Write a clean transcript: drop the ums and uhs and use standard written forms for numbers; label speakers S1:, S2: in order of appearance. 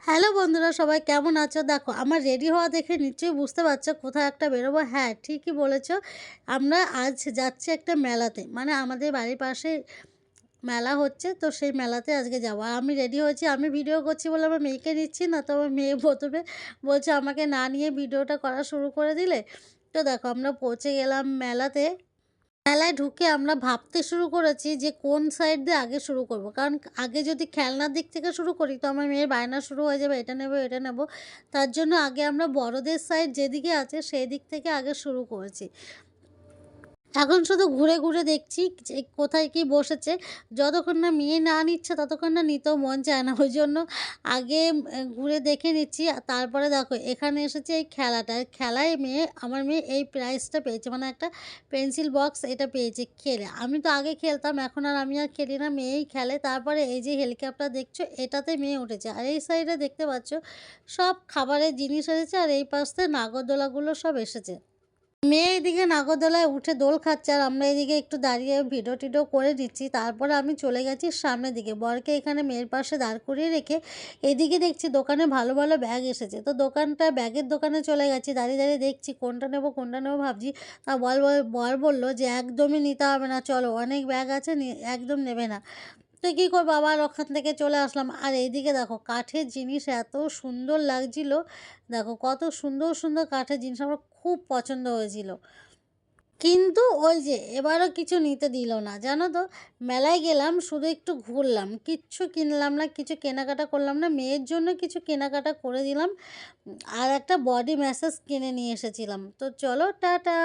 S1: Hello বন্ধুরা, সবাই কেমন আছো? দেখো আমার রেডি হওয়া দেখে নিশ্চয়ই বুঝতে পারছো কোথাও একটা বেরোবো। হ্যাঁ, ঠিকই বলেছো। আমরা আজ যাচ্ছি একটা মেলাতে। মানে আমাদের বাড়ির পাশে মেলা হচ্ছে, তো সেই মেলাতে আজকে যাবো। আর আমি রেডি হয়েছি, আমি ভিডিও করছি বলে আমার মেয়েকে নিচ্ছি না। তো আমার মেয়ে প্রথমে বলছে আমাকে না নিয়ে ভিডিওটা করা শুরু করে দিলে। তো দেখো আমরা পৌঁছে গেলাম মেলাতে। মেলায় ঢুকে আমরা ভাবতে শুরু করেছি যে কোন সাইড দিয়ে আগে শুরু করব। কারণ আগে যদি খেলনার দিক থেকে শুরু করি তো আমার মেয়ের বায়না শুরু হয়ে যাবে, এটা নেবো, এটা নেবো। তার জন্য আগে আমরা বড়দের সাইড যেদিকে আছে সেই দিক থেকে আগে শুরু করেছি। এখন শুধু ঘুরে, ঘুরে দেখছি যে কোথায় কি বসেছে। যতক্ষণ না মেয়ে না নিচ্ছে ততক্ষণ না নিতেও মন চায় না। ওইজন্য আগে ঘুরে দেখে নিচ্ছি। আর তারপরে দেখো এখানে এসেছে এই খেলাটা। খেলায় আমার মেয়ে এই প্রাইজটা পেয়েছে। মানে একটা পেন্সিল বক্স এটা পেয়েছে খেলে। আমি তো আগে খেলতাম, এখন আমি আর খেলি না, মেয়েই খেলে। তারপরে এই যে হেলিকপ্টার দেখছো এটাতে মেয়ে উঠেছে। আর এই সাইডে দেখতে পাচ্ছ সব খাবারের জিনিস এসেছে, আর এই পাশ থেকে নাগরদোলাগুলো সব এসেছে। মেয়ে এদিকে নাগরদোলায় উঠে দোল খাচ্ছে, আর আমরা এদিকে একটু দাঁড়িয়ে ভিডিও টিডিও করে নিচ্ছি। তারপরে আমি চলে গেছি সামনের দিকে, বরকে এখানে মেয়ের পাশে দাঁড় করিয়ে রেখে এদিকে দেখছি দোকানে ভালো ভালো ব্যাগ এসেছে। তো ব্যাগের দোকানে চলে গেছি, দাঁড়িয়ে দাঁড়িয়ে দেখছি কোনটা নেবো ভাবছি। তা বর বললো যে একদমই নিতে হবে না, চলো অনেক ব্যাগ আছে, একদম নেবে না। তো কী করবো, আবার ওখান থেকে চলে আসলাম। আর এইদিকে দেখো কাঠের জিনিস এত সুন্দর লাগছিল। দেখো কত সুন্দর সুন্দর কাঠের জিনিস, আমার খুব পছন্দ হয়েছিল। কিন্তু ওই যে এবারও কিছু নিতে দিল না, জানো তো। মেলায় গেলাম, শুধু একটু ঘুরলাম, কিচ্ছু কিনলাম না, কিছু কেনাকাটা করলাম না। মেয়ের জন্য কিছু কেনাকাটা করে দিলাম। আর একটা বডি ম্যাসাজ কিনে নিয়ে এসেছিলাম। তো চলো টাটা।